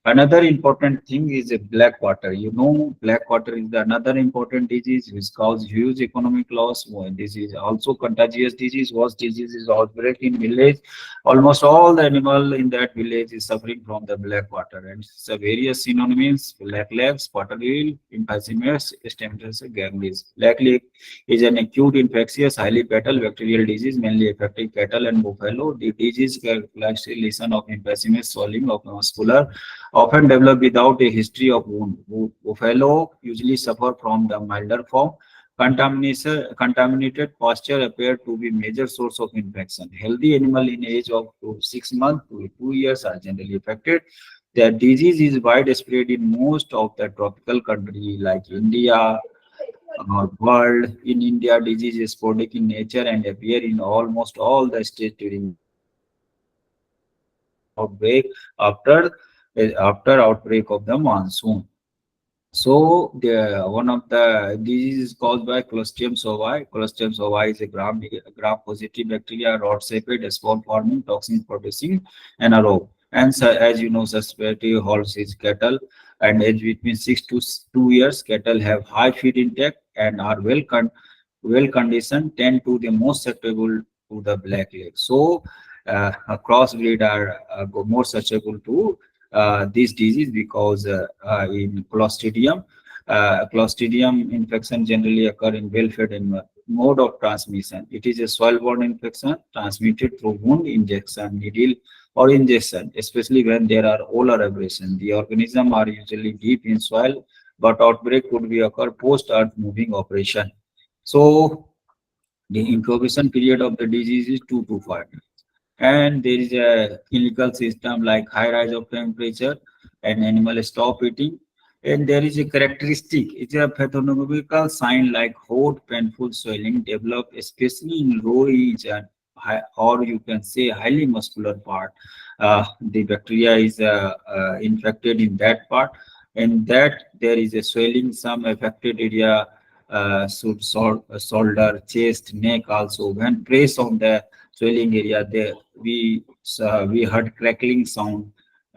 Speaker 2: Another important thing is a black water. You know, black water is the another important disease which causes huge economic loss. Well, this is also contagious disease. Was disease is outbreak in village. Almost all the animal in that village is suffering from the black water, and it's a various synonyms: black legs, water wheel, emphysemus, stemness, ganglies. Black leg is an acute infectious, highly fatal bacterial disease mainly affecting cattle and buffalo. The disease characterized lesion of emphysemus, swelling of muscular often develop without a history of wound. Buffalo usually suffer from the milder form. Contaminated pasture appear to be major source of infection. Healthy animal in age of 6 months to 2 years are generally affected. The disease is widespread in most of the tropical country like India, world. In India, disease is sporadic in nature and appear in almost all the states during outbreak after outbreak of the monsoon. So the one of the disease is caused by Clostridium sovai. Clostridium sovai is a gram-positive bacteria, rod-shaped, spore-forming, toxin-producing anaerobe. And so, as you know, suspected horse is cattle, and age between 6 to 2 years, cattle have high feed intake and are well conditioned, tend to the most susceptible to the black leg. So a crossbreed are more susceptible to this disease because in Clostridium infection generally occur in well-fed animal. Mode of transmission: it is a soil-borne infection transmitted through wound, injection, needle, or injection, especially when there are olar abrasion. The organisms are usually deep in soil, but outbreak could be occur post-earth moving operation. So the incubation period of the disease is 2 to 5. And there is a clinical system like high rise of temperature and animal stop eating. And there is a characteristic, it's a pathological sign like hot painful swelling develop especially in low age and high, or you can say highly muscular part. The bacteria is infected in that part, and that there is a swelling. Some affected area shoulder, chest, neck also. When press on the swelling area, there we heard crackling sound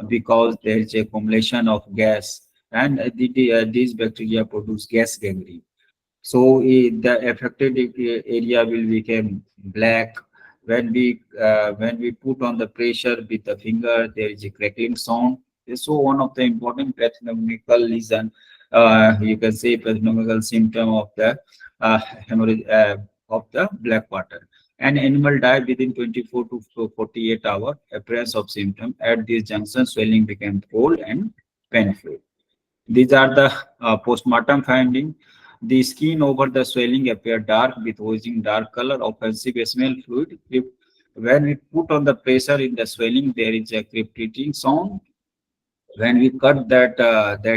Speaker 2: because there is a accumulation of gas, and these bacteria produce gas gangrene. So the affected area will become black. When we put on the pressure with the finger, there is a crackling sound. So one of the important pathological lesion, you can say pathological symptom of the hemorrhage of the black water. An animal die within 24 to 48 hours. Appearance of symptom at this junction: swelling became cold and painful. These are the postmortem finding. The skin over the swelling appear dark with oozing dark color, offensive smell fluid. When we put on the pressure in the swelling, there is a crepiting sound. When we cut that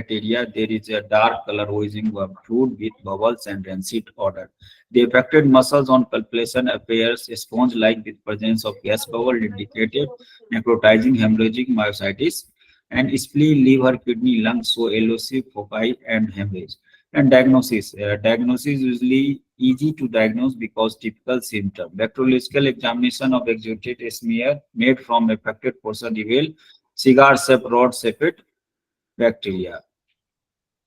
Speaker 2: area, there is a dark color oozing fluid with bubbles and rancid odor. The affected muscles on palpation appears sponge-like with presence of gas bubble indicated necrotizing hemorrhagic myositis, and spleen, liver, kidney, lungs show elusive foci and hemorrhage. And diagnosis. Diagnosis usually easy to diagnose because typical symptom. Bacteriological examination of exudate smear made from affected portion reveal cigar-shaped rod-shaped bacteria.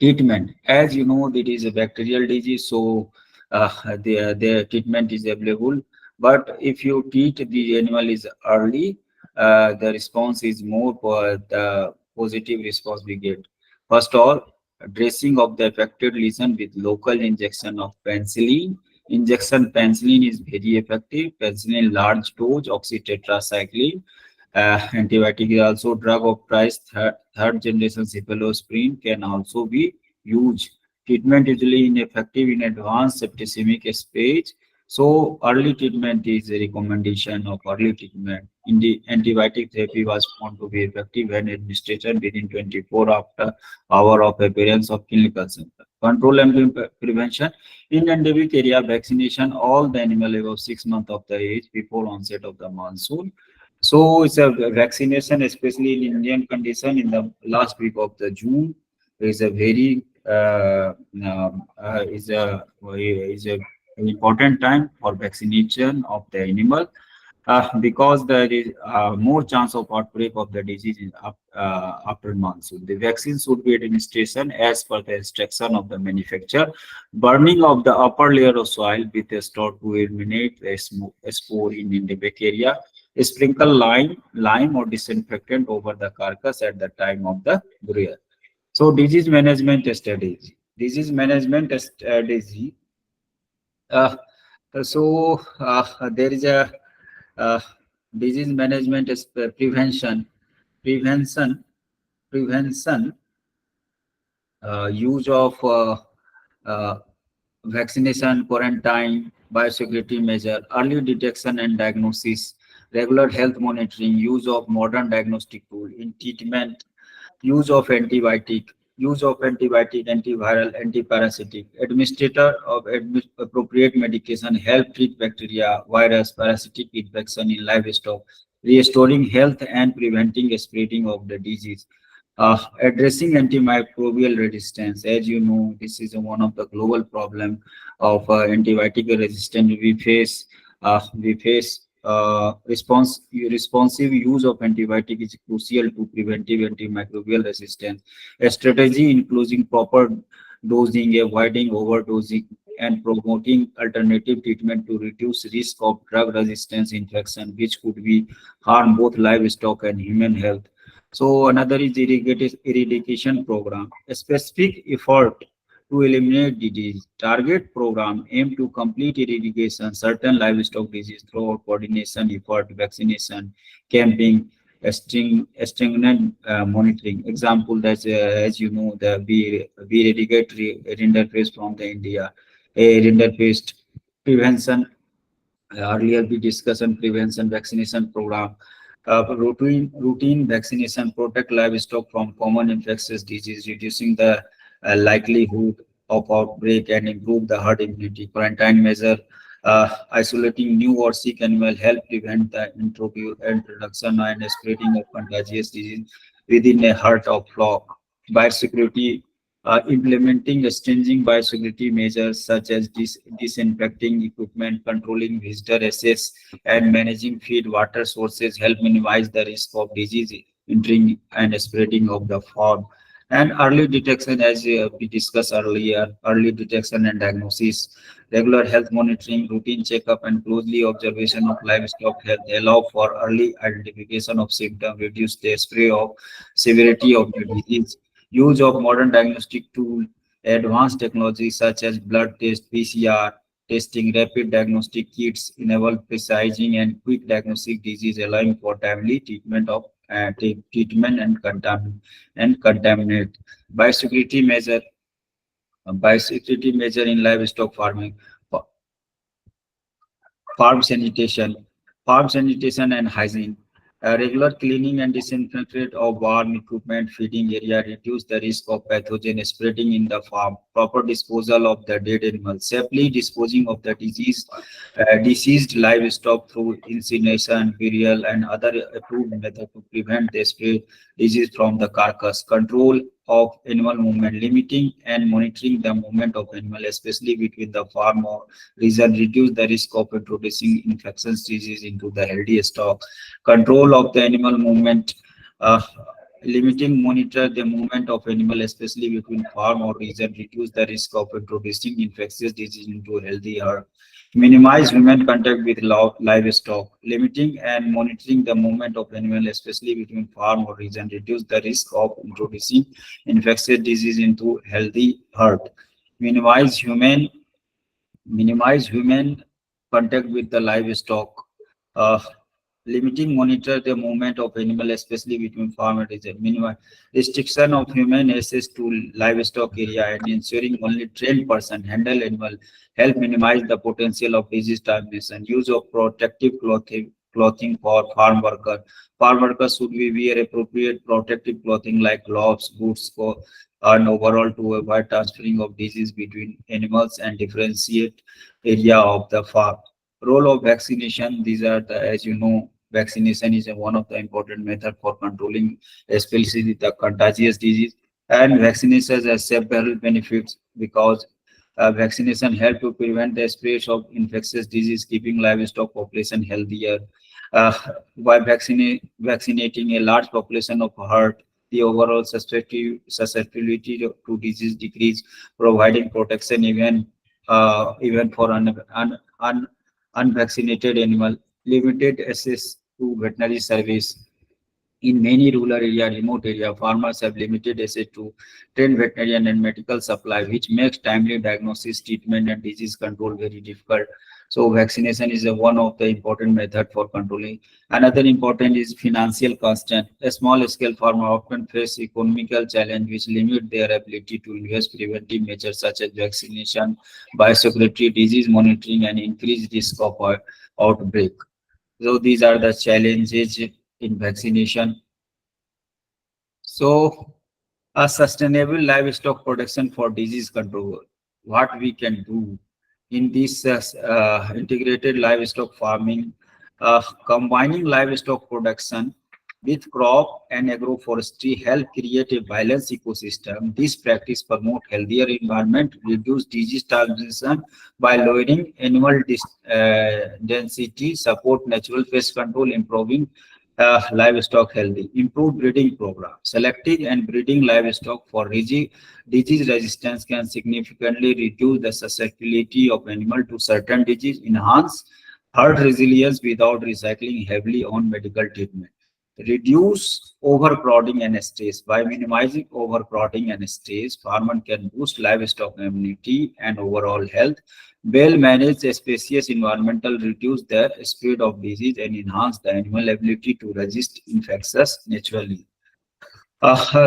Speaker 2: Treatment. As you know, it is a bacterial disease, so the treatment is available. But if you treat the animal is early, the response is more for the positive response we get. First of all, dressing of the affected lesion with local injection of penicillin. Injection penicillin is very effective. Penicillin large dose, oxytetracycline. Antibiotic is also drug of price. Third generation cephalosporin can also be used. Treatment usually ineffective in advanced septicemic stage. So early treatment is a recommendation of early treatment. In the antibiotic therapy was found to be effective when administration within 24 after hour of appearance of clinical symptoms. Control and prevention. In endemic area, vaccination all the animal above 6 months of the age before onset of the monsoon. So it's a vaccination, especially in Indian condition, in the last week of the June, is a very is a an important time for vaccination of the animal because there is more chance of outbreak of the disease after monsoon. The vaccine should be administration as per the instruction of the manufacturer. Burning of the upper layer of soil with a store to eliminate the spore in endemic area. Sprinkle lime or disinfectant over the carcass at the time of the burial. So disease management strategy. Disease management strategy. Uh, there is a uh, disease management is prevention, prevention, use of uh, vaccination, quarantine, biosecurity measure, early detection and diagnosis, regular health monitoring, use of modern diagnostic tool in treatment, use of antibiotic, antiviral, antiparasitic, administrator of appropriate medication, help treat bacteria, virus, parasitic infection in livestock, restoring health and preventing spreading of the disease. Addressing antimicrobial resistance, as you know, this is one of the global problem of antibiotic resistance we face responsive use of antibiotic is crucial to preventive antimicrobial resistance. A strategy including proper dosing, avoiding overdosing, and promoting alternative treatment to reduce risk of drug resistance infection, which could be harm both livestock and human health. So another is eradication program, a specific effort to eliminate disease. Target program aim to complete eradication certain livestock disease through coordination effort, vaccination, camping, stringent monitoring. Example that's as you know the we eradicate rinderpest from the India, a rinderpest prevention. Earlier we discussed on prevention vaccination program. Routine vaccination protect livestock from common infectious disease, reducing the likelihood of outbreak and improve the herd immunity. Quarantine measure, isolating new or sick animal help prevent the introduction and spreading of contagious disease within a herd or flock. Biosecurity, implementing stringent biosecurity measures such as disinfecting equipment, controlling visitor access, and managing feed water sources help minimize the risk of disease entering and spreading of the farm. And early detection, as we discussed earlier, early detection and diagnosis, regular health monitoring, routine checkup, and closely observation of livestock health allow for early identification of symptoms, reduce the spread of severity of the disease. Use of modern diagnostic tool, advanced technology such as blood test, PCR, testing, rapid diagnostic kits enable precising and quick diagnostic disease, allowing for timely treatment of treatment and contaminate. Biosecurity measure, biosecurity measure in livestock farming, farm sanitation, and hygiene. Regular cleaning and disinfecting of barn equipment, feeding area reduce the risk of pathogen spreading in the farm. Proper disposal of the dead animals, safely disposing of the deceased livestock through incineration, burial, and other approved method to prevent the spread disease from the carcass. Control of animal movement, limiting and monitoring the movement of animal, especially between the farm or region, reduce the risk of introducing infectious disease into the healthy stock. Control of the animal movement, uh, limiting monitor the movement of animal, especially between farm or region, reduce the risk of introducing infectious disease into healthy herd. Minimize human contact with livestock. Limiting and monitoring the movement of animal, especially between farm or region, reduce the risk of introducing infectious disease into healthy herd. Minimize human minimize human contact with the livestock. Uh, Limiting monitor the movement of animal, especially between farm and region. Minimize restriction of human access to livestock area and ensuring only trained person handle animal help minimize the potential of disease transmission. Use of protective clothing for farm worker. Farm workers should be wear appropriate protective clothing like gloves, boots, and overall to avoid transferring of disease between animals and differentiate area of the farm. Role of vaccination, these are the, as you know, vaccination is one of the important method for controlling especially the contagious disease, and vaccination has several benefits because vaccination help to prevent the spread of infectious disease, keeping livestock population healthier. uh, by vaccinating a large population of herd, the overall susceptibility to disease decrease, providing protection even for unvaccinated animal. Limited access to veterinary service. In many rural area, remote area, farmers have limited access to trained veterinarian and medical supply, which makes timely diagnosis, treatment, and disease control very difficult. So vaccination is one of the important method for controlling. Another important is financial constraint. A small scale farmer often face economical challenge which limit their ability to invest preventive measures such as vaccination, biosecurity, disease monitoring, and increased risk of outbreak. So these are the challenges in vaccination. So a sustainable livestock production for disease control. What we can do in this integrated livestock farming, combining livestock production with crop and agroforestry help create a balanced ecosystem. This practice promote healthier environment, reduce disease transmission by lowering animal density, support natural pest control, improving livestock healthy, improve breeding program. Selecting and breeding livestock for disease resistance can significantly reduce the susceptibility of animal to certain disease, enhance herd resilience without recycling heavily on medical treatment. Reduce overcrowding and stress. By minimizing overcrowding and stress, farmer can boost livestock immunity and overall health. Well managed species environmental reduce the spread of disease and enhance the animal ability to resist infections naturally.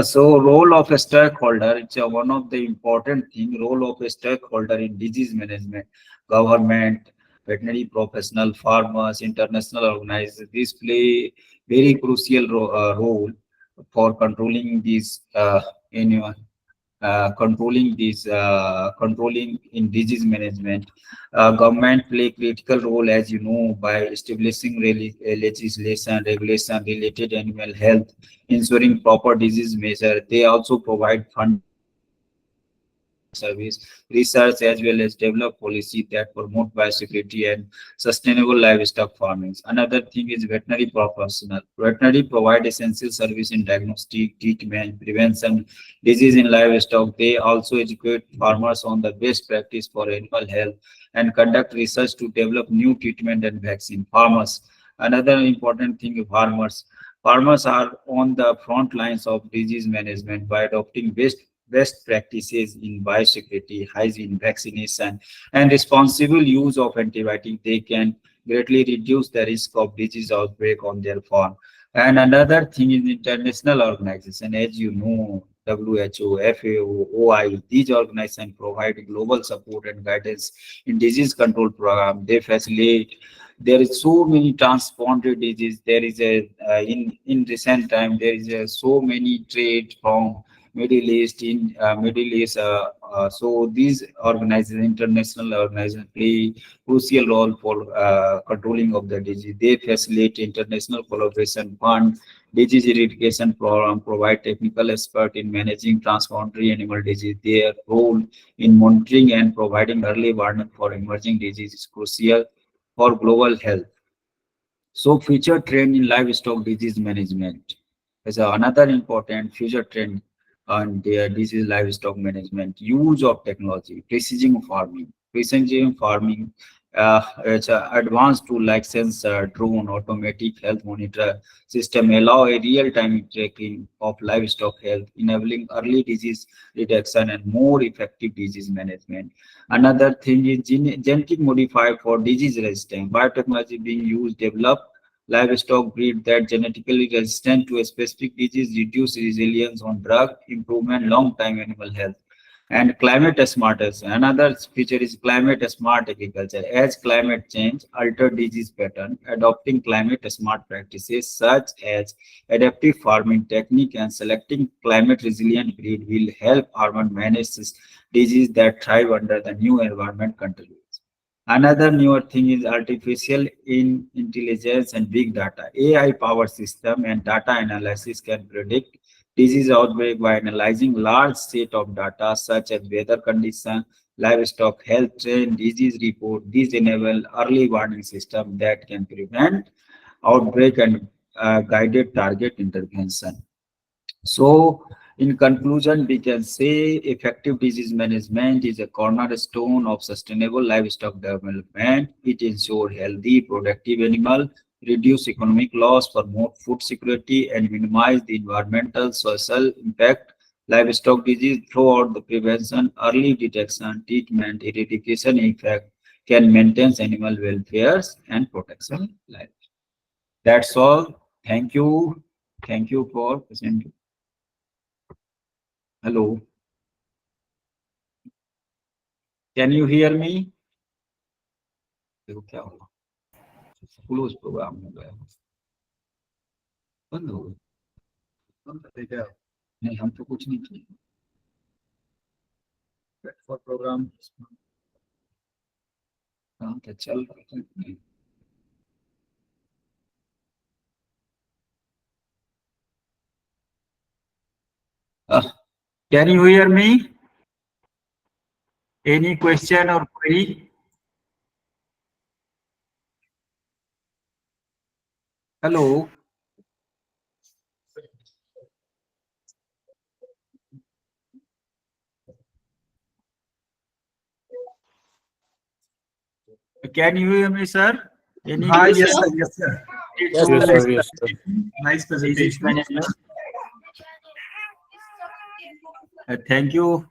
Speaker 2: So role of a stakeholder, it's one of the important thing, role of a stakeholder in disease management, government, veterinary professional, farmers, international organizations, these play very crucial role for controlling these controlling in disease management. Government play critical role, as you know, by establishing legislation, regulation related animal health, ensuring proper disease measure. They also provide funding service, research, as well as develop policy that promote biosecurity and sustainable livestock farming. Another thing is veterinary professional. Veterinary provide essential service in diagnostic, treatment, prevention, disease in livestock. They also educate farmers on the best practice for animal health and conduct research to develop new treatment and vaccine. Farmers. Another important thing, farmers. Farmers are on the front lines of disease management by adopting best practices in biosecurity, hygiene, vaccination, and responsible use of antibiotics. They can greatly reduce the risk of disease outbreak on their farm. And another thing is international organization, as you know, WHO, FAO, OI, these organizations provide global support and guidance in disease control program. They facilitate. There is so many transponded disease. There is a in recent time there is a so many trade from Middle East, in Middle East. So these organizations, international organizations, play crucial role for controlling of the disease. They facilitate international collaboration, fund disease eradication program, provide technical expert in managing transboundary animal disease. Their role in monitoring and providing early warning for emerging disease is crucial for global health. So future trend in livestock disease management is another important future trend on the disease livestock management. Use of technology, precision farming. Precision farming it's a advanced tool like sensor, drone, automatic health monitor system allow a real-time tracking of livestock health, enabling early disease detection and more effective disease management. Another thing is genetic modified for disease resistance. Biotechnology being used, develop livestock breed that genetically resistant to a specific disease, reduce resilience on drug, improvement long-time animal health. And climate smart is another feature is climate smart agriculture. As climate change alter disease pattern, adopting climate smart practices such as adaptive farming technique and selecting climate resilient breed will help farmers manage this disease that thrive under the new environment controls. Another newer thing is artificial intelligence and big data. AI powered system and data analysis can predict disease outbreak by analyzing large set of data such as weather condition, livestock health trend, disease report. These enable early warning system that can prevent outbreak and guided target intervention. So, in conclusion, we can say effective disease management is a cornerstone of sustainable livestock development. It ensures healthy, productive animal, reduce economic loss, promote food security, and minimize the environmental, social impact. Livestock disease throughout the prevention, early detection, treatment, eradication effect can maintain animal welfare and protection life. That's all. Thank you. Thank you for listening. Hello, can you hear me? देखो क्या हुआ close programme हो गया बंद हो गया बंद कर दे क्या नहीं हम तो कुछ नहीं किए फॉर प्रोग्राम कहाँ पे चल रहा है can you hear me? Any question or query? Hello. Can you hear me, sir? Any
Speaker 3: Yes, sir. Yes, sir.
Speaker 1: Yes, sir. Yes, sir.
Speaker 3: Nice
Speaker 2: disease
Speaker 3: presentation.
Speaker 2: management? Thank you.